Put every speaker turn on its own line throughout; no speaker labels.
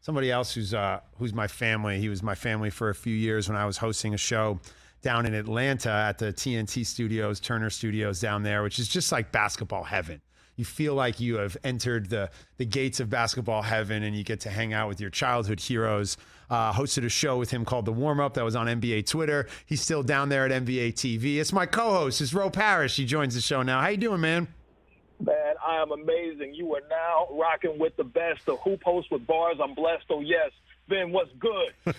somebody else who's my family. He was my family for a few years when I was hosting a show down in Atlanta at the TNT Studios, Turner Studios down there, which is just like basketball heaven. You feel like you have entered the gates of basketball heaven, and you get to hang out with your childhood heroes. Hosted a show with him called The Warm Up that was on NBA Twitter. He's still down there at NBA TV. It's my co-host, it's Ro Parrish. He joins the show now. How you doing, man?
Man, I am amazing. You are now rocking with the best. The hoop host with bars. I'm blessed. Oh, yes. Ben, what's good?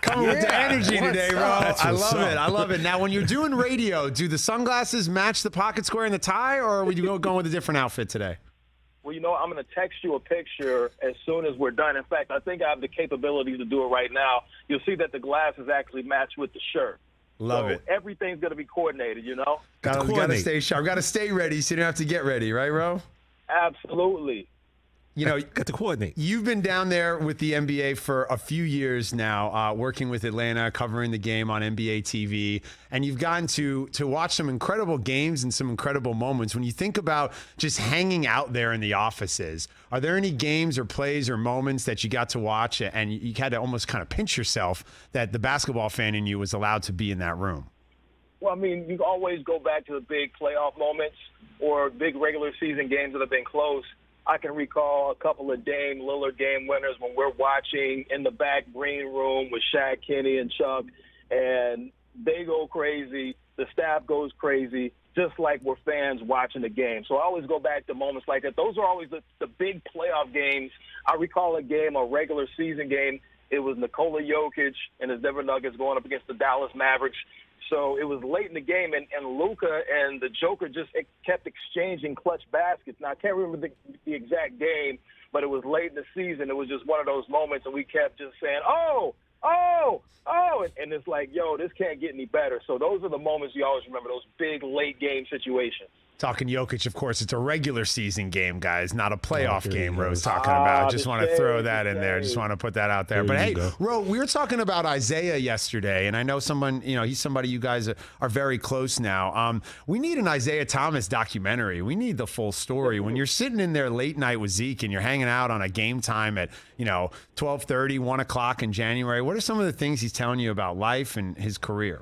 Coming with the energy today, bro. I love it. Now, when you're doing radio, do the sunglasses match the pocket square and the tie, or are we going with a different outfit today?
Well, you know, I'm going to text you a picture as soon as we're done. In fact, I think I have the capability to do it right now. You'll see that the glasses actually match with the shirt.
Love it.
Everything's going to be coordinated, you know?
Got to stay sharp. Got to stay ready so you don't have to get ready, right, Ro?
Absolutely.
You know,
got to coordinate.
You've been down there with the NBA for a few years now, working with Atlanta, covering the game on NBA TV, and you've gotten to watch some incredible games and some incredible moments. When you think about just hanging out there in the offices, are there any games or plays or moments that you got to watch and you had to almost kind of pinch yourself that the basketball fan in you was allowed to be in that room?
Well, I mean, you always go back to the big playoff moments or big regular season games that have been close. I can recall a couple of Dame Lillard game winners when we're watching in the back green room with Shaq, Kenny, and Chuck, and they go crazy. The staff goes crazy, just like we're fans watching the game. So I always go back to moments like that. Those are always the big playoff games. I recall a game, a regular season game. It was Nikola Jokic and his Denver Nuggets going up against the Dallas Mavericks. So it was late in the game, and Luka and the Joker just kept exchanging clutch baskets. Now, I can't remember the exact game, but it was late in the season. It was just one of those moments, and we kept just saying, oh, and it's like, yo, this can't get any better. So those are the moments you always remember, those big late-game situations.
Talking Jokic, of course, it's a regular season game, guys, not a playoff game Ro's talking about. Just want to throw that in there. Just want to put that out there. But, hey, Ro, we were talking about Isiah yesterday, and I know he's somebody you guys are very close now. We need an Isiah Thomas documentary. We need the full story. When you're sitting in there late night with Zeke and you're hanging out on a game time at, 12:30, 1 o'clock in January, what are some of the things he's telling you about life and his career?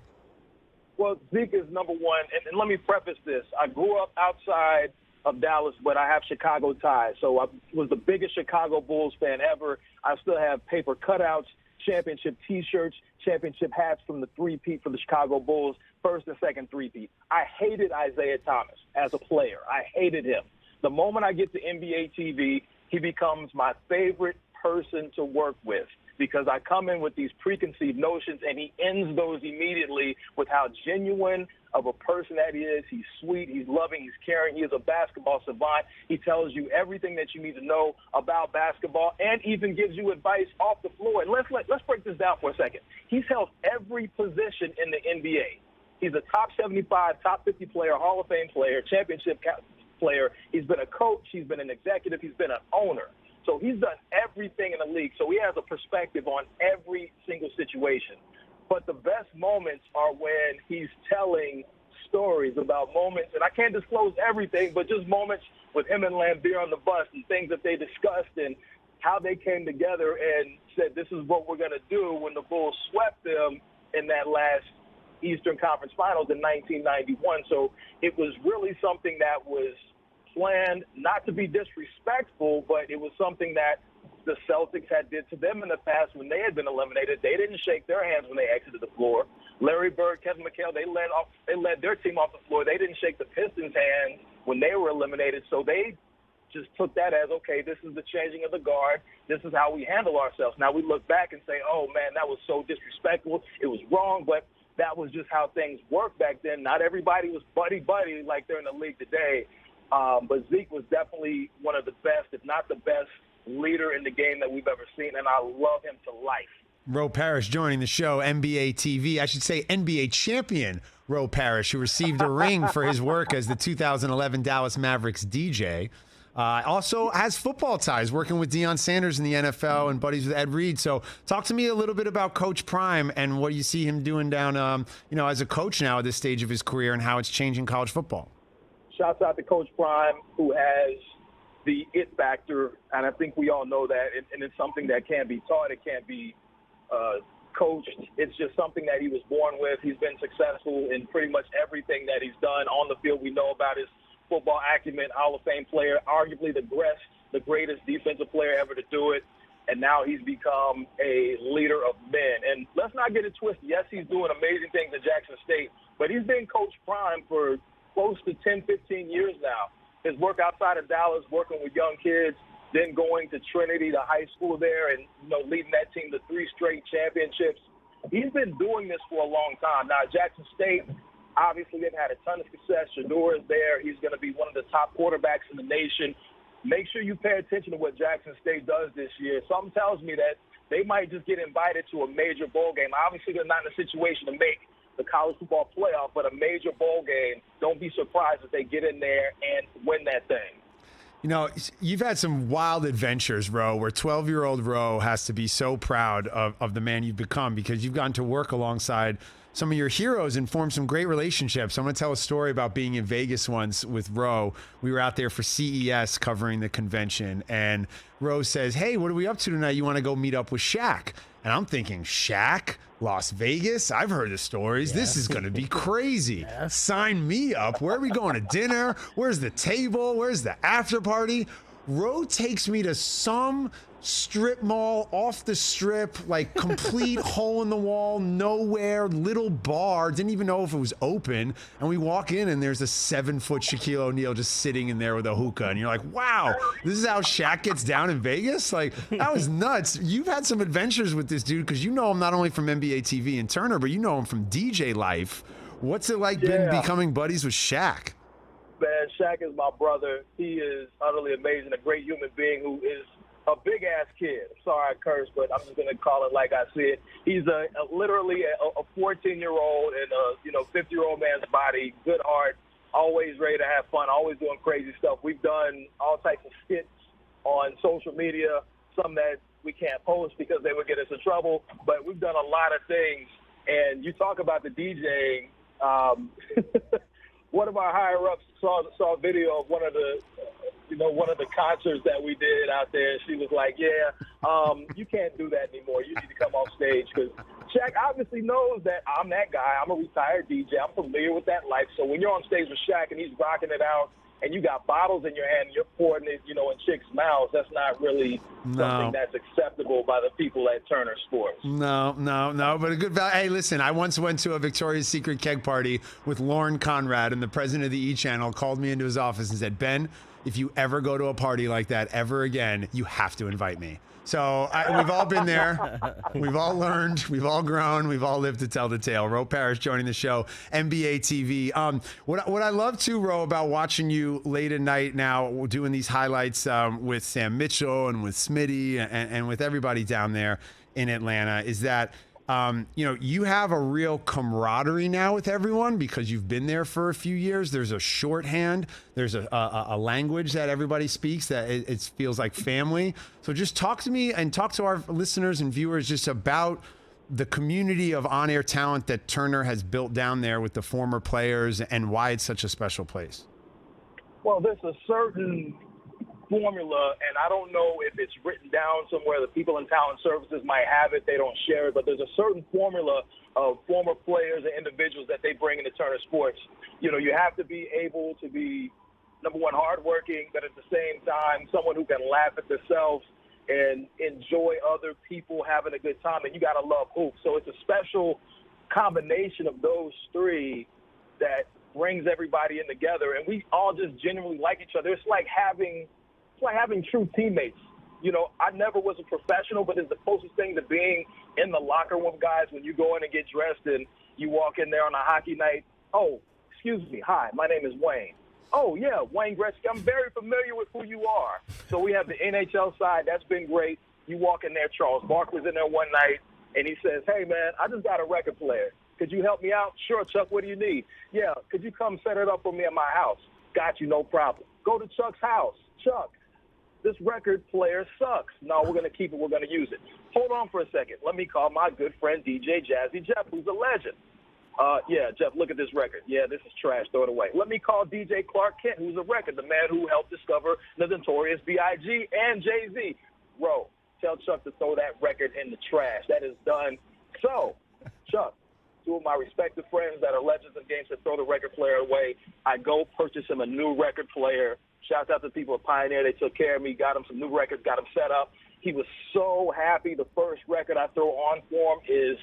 Well, Zeke is number one, and let me preface this. I grew up outside of Dallas, but I have Chicago ties. So I was the biggest Chicago Bulls fan ever. I still have paper cutouts, championship T-shirts, championship hats from the three-peat for the Chicago Bulls, first and second three-peat. I hated Isiah Thomas as a player. I hated him. The moment I get to NBA TV, he becomes my favorite person to work with, because I come in with these preconceived notions, and he ends those immediately with how genuine of a person that he is. He's sweet, he's loving, he's caring. He is a basketball savant. He tells you everything that you need to know about basketball and even gives you advice off the floor. And let's break this down for a second. He's held every position in the NBA. He's a top 75, top 50 player, Hall of Fame player, championship player. He's been a coach. He's been an executive. He's been an owner. So he's done everything in the league. So he has a perspective on every single situation. But the best moments are when he's telling stories about moments, and I can't disclose everything, but just moments with him and Lambeer on the bus and things that they discussed and how they came together and said, this is what we're going to do when the Bulls swept them in that last Eastern Conference Finals in 1991. So it was really something that was planned, not to be disrespectful, but it was something that the Celtics had did to them in the past when they had been eliminated. They didn't shake their hands when they exited the floor. Larry Bird, Kevin McHale, they led their team off the floor. They didn't shake the Pistons' hand when they were eliminated. So they just took that as, okay, this is the changing of the guard. This is how we handle ourselves. Now we look back and say, oh, man, that was so disrespectful. It was wrong, but that was just how things worked back then. Not everybody was buddy-buddy like they're in the league today. But Zeke was definitely one of the best, if not the best, leader in the game that we've ever seen, and I love him to life.
Ro Parrish joining the show, NBA TV. I should say NBA champion Ro Parrish, who received a ring for his work as the 2011 Dallas Mavericks DJ. Also has football ties, working with Deion Sanders in the NFL and buddies with Ed Reed. So talk to me a little bit about Coach Prime and what you see him doing down, as a coach now at this stage of his career and how it's changing college football.
Shouts out to Coach Prime, who has the it factor, and I think we all know that, and it's something that can't be taught. It can't be coached. It's just something that he was born with. He's been successful in pretty much everything that he's done on the field. We know about his football acumen, Hall of Fame player, arguably the greatest defensive player ever to do it. And now he's become a leader of men. And let's not get it twisted. Yes, he's doing amazing things at Jackson State, but he's been Coach Prime for close to 10, 15 years now. His work outside of Dallas, working with young kids, then going to Trinity, the high school there, and leading that team to 3 straight championships. He's been doing this for a long time. Now, Jackson State, obviously, they've had a ton of success. Shador is there. He's going to be one of the top quarterbacks in the nation. Make sure you pay attention to what Jackson State does this year. Something tells me that they might just get invited to a major bowl game. Obviously, they're not in a situation to make the college football playoff, but a major bowl game, don't be surprised if they get in there and win that thing.
You've had some wild adventures, Ro, where 12-year-old Ro has to be so proud of the man you've become because you've gotten to work alongside some of your heroes and form some great relationships. I'm going to tell a story about being in Vegas once with Ro. We were out there for CES covering the convention, and Ro says, hey, what are we up to tonight? You want to go meet up with Shaq? And I'm thinking, Shaq? Las Vegas? I've heard the stories. Yeah. This is going to be crazy. Yeah. Sign me up. Where are we going to dinner? Where's the table? Where's the after party? Ro takes me to some strip mall off the strip, like complete hole in the wall, nowhere, little bar, didn't even know if it was open. And we walk in and there's a 7-foot Shaquille O'Neal just sitting in there with a hookah. And you're like, wow, this is how Shaq gets down in Vegas? Like, that was nuts. You've had some adventures with this dude because you know him not only from NBA TV and Turner, but you know him from DJ life. What's it like been becoming buddies with Shaq?
Man, Shaq is my brother. He is utterly amazing, a great human being who is a big-ass kid. Sorry I curse, but I'm just going to call it like I see it. He's literally a 14-year-old in a 50-year-old man's body, good heart, always ready to have fun, always doing crazy stuff. We've done all types of skits on social media, some that we can't post because they would get us in trouble, but we've done a lot of things. And you talk about the DJing. One of our higher-ups saw a video of one of the concerts that we did out there. She was like, you can't do that anymore. You need to come off stage because Shaq obviously knows that I'm that guy. I'm a retired DJ. I'm familiar with that life. So when you're on stage with Shaq and he's rocking it out and you got bottles in your hand and you're pouring it, in chicks' mouths, that's not really something that's acceptable by the people at Turner Sports.
No, but a good value. Hey, listen, I once went to a Victoria's Secret keg party with Lauren Conrad, and the president of the E! Channel called me into his office and said, Ben, if you ever go to a party like that ever again, you have to invite me. So we've all been there. We've all learned. We've all grown. We've all lived to tell the tale. Ro Parrish joining the show, NBA TV. What I love too, Ro, about watching you late at night now doing these highlights with Sam Mitchell and with Smitty and with everybody down there in Atlanta is that you have a real camaraderie now with everyone because you've been there for a few years. There's a shorthand. There's a language that everybody speaks that it feels like family. So just talk to me and talk to our listeners and viewers just about the community of on-air talent that Turner has built down there with the former players and why it's such a special place.
Well, there's a certain formula, and I don't know if it's written down somewhere. The people in talent services might have it. They don't share it, but there's a certain formula of former players and individuals that they bring into Turner Sports. You have to be able to be, number one, hardworking, but at the same time, someone who can laugh at themselves and enjoy other people having a good time, and you got to love hoops. So it's a special combination of those three that brings everybody in together, and we all just genuinely like each other. It's like having true teammates. I never was a professional, but it's the closest thing to being in the locker room, guys, when you go in and get dressed and you walk in there on a hockey night. Oh, excuse me. Hi, my name is Wayne. Oh, yeah, Wayne Gretzky. I'm very familiar with who you are. So we have the NHL side. That's been great. You walk in there, Charles Barkley's in there one night, and he says, hey, man, I just got a record player. Could you help me out? Sure, Chuck, what do you need? Yeah, could you come set it up for me at my house? Got you, no problem. Go to Chuck's house. Chuck, this record player sucks. No, we're going to keep it. We're going to use it. Hold on for a second. Let me call my good friend DJ Jazzy Jeff, who's a legend. Yeah, Jeff, look at this record. Yeah, this is trash. Throw it away. Let me call DJ Clark Kent, who's a record, the man who helped discover the notorious B.I.G. and Jay-Z. Bro, tell Chuck to throw that record in the trash. That is done. So, Chuck, two of my respected friends that are legends in games that throw the record player away, I go purchase him a new record player. Shout out to people at Pioneer. They took care of me, got him some new records, got him set up. He was so happy. The first record I throw on for him is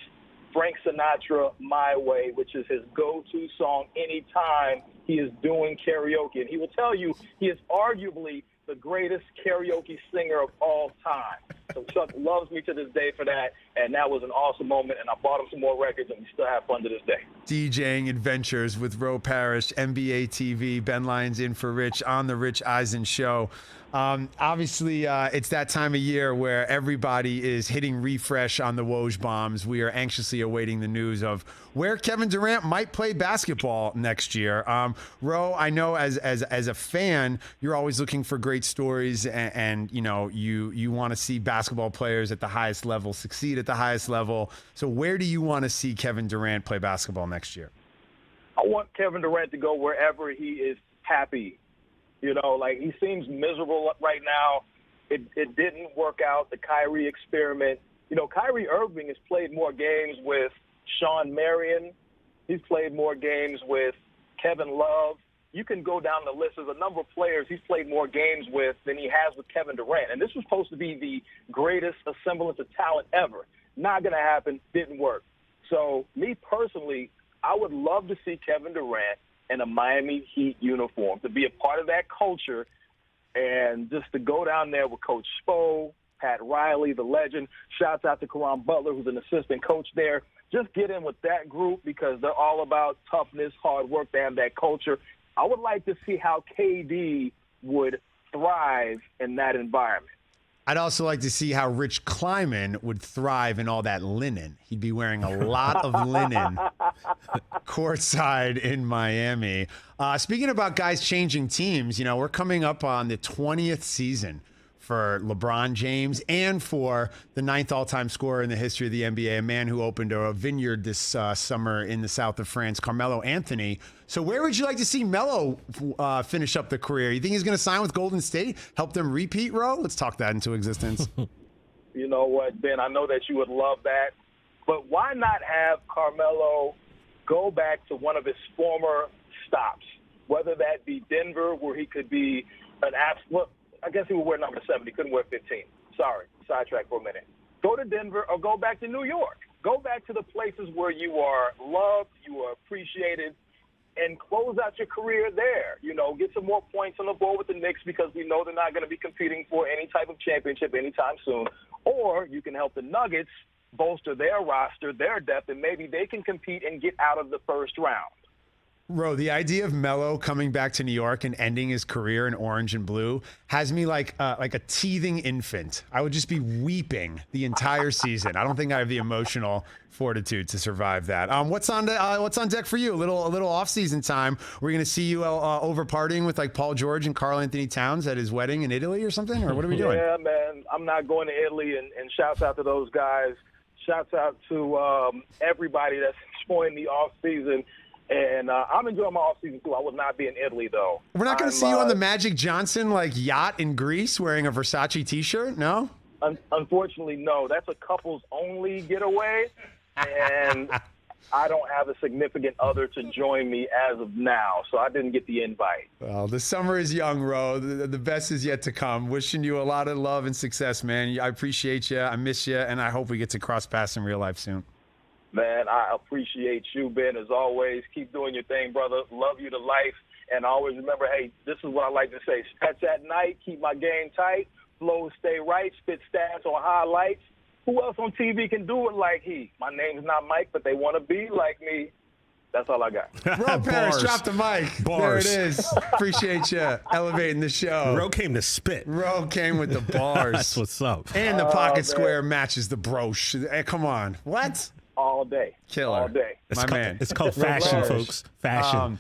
Frank Sinatra, My Way, which is his go-to song anytime he is doing karaoke. And he will tell you he is arguably the greatest karaoke singer of all time. So Chuck loves me to this day for that, and that was an awesome moment, and I bought him some more records, and we still have fun to this day.
DJing Adventures with Ro Parrish, NBA TV, Ben Lyons in for Rich on the Rich Eisen Show. Obviously, it's that time of year where everybody is hitting refresh on the Woj bombs. We are anxiously awaiting the news of where Kevin Durant might play basketball next year. Ro, I know as a fan, you're always looking for great stories, and you know you want to see basketball players at the highest level succeed at the highest level. So where do you want to see Kevin Durant play basketball next year?
I want Kevin Durant to go wherever he is happy. You know, like, he seems miserable right now. It didn't work out, the Kyrie experiment. You know, Kyrie Irving has played more games with Shawn Marion. He's played more games with Kevin Love. You can go down the list. There's a number of players he's played more games with than he has with Kevin Durant. And this was supposed to be the greatest assemblance of talent ever. Not going to happen. Didn't work. So, me personally, I would love to see Kevin Durant in a Miami Heat uniform, to be a part of that culture, and just to go down there with Coach Spo, Pat Riley, the legend. Shouts out to Caron Butler, who's an assistant coach there. Just get in with that group because they're all about toughness, hard work. They have that culture. I would like to see how KD would thrive in that environment.
I'd also like to see how Rich Kleiman would thrive in all that linen. He'd be wearing a lot of linen courtside in Miami. Speaking about guys changing teams, you know, we're coming up on the 20th season for LeBron James and for the 9th all-time scorer in the history of the NBA, a man who opened a vineyard this summer in the south of France, Carmelo Anthony. So where would you like to see Melo finish up the career? You think he's going to sign with Golden State, help them repeat, Ro? Let's talk that into existence.
You know what, Ben, I know that you would love that, but why not have Carmelo go back to one of his former stops, whether that be Denver, where he could be an absolute – I guess he would wear number 7. He couldn't wear 15. Sorry, sidetrack for a minute. Go to Denver or go back to New York. Go back to the places where you are loved, you are appreciated, and close out your career there. You know, get some more points on the board with the Knicks because we know they're not going to be competing for any type of championship anytime soon. Or you can help the Nuggets bolster their roster, their depth, and maybe they can compete and get out of the first round.
Ro, the idea of Melo coming back to New York and ending his career in orange and blue has me like a teething infant. I would just be weeping the entire season. I don't think I have the emotional fortitude to survive that. What's on deck for you? A little off-season time. We're gonna see you over partying with like Paul George and Karl Anthony Towns at his wedding in Italy or something, or what are we doing?
Yeah, man, I'm not going to Italy, and shouts out to those guys. Shouts out to everybody that's enjoying the off-season. And I'm enjoying my offseason, too. I would not be in Italy, though.
We're not going to see you on the Magic Johnson yacht in Greece wearing a Versace T-shirt? No?
Unfortunately, no. That's a couples-only getaway, and I don't have a significant other to join me as of now, so I didn't get the invite.
Well, the summer is young, Ro. The best is yet to come. Wishing you a lot of love and success, man. I appreciate you. I miss you, and I hope we get to cross paths in real life soon.
Man, I appreciate you, Ben, as always. Keep doing your thing, brother. Love you to life. And always remember, hey, this is what I like to say. Stats at night, keep my game tight. Flows stay right, spit stats on highlights. Who else on TV can do it like he? My name's not Mike, but they want to be like me. That's all I got.
Ro Parrish, drop the mic.
Bars.
There it is. Appreciate you elevating the show.
Ro came to spit.
Ro came with the bars.
That's what's up.
And the pocket square matches the brooch. Hey, come on. What?
All day.
Killer.
All day.
My man.
It's called fashion, folks. Fashion.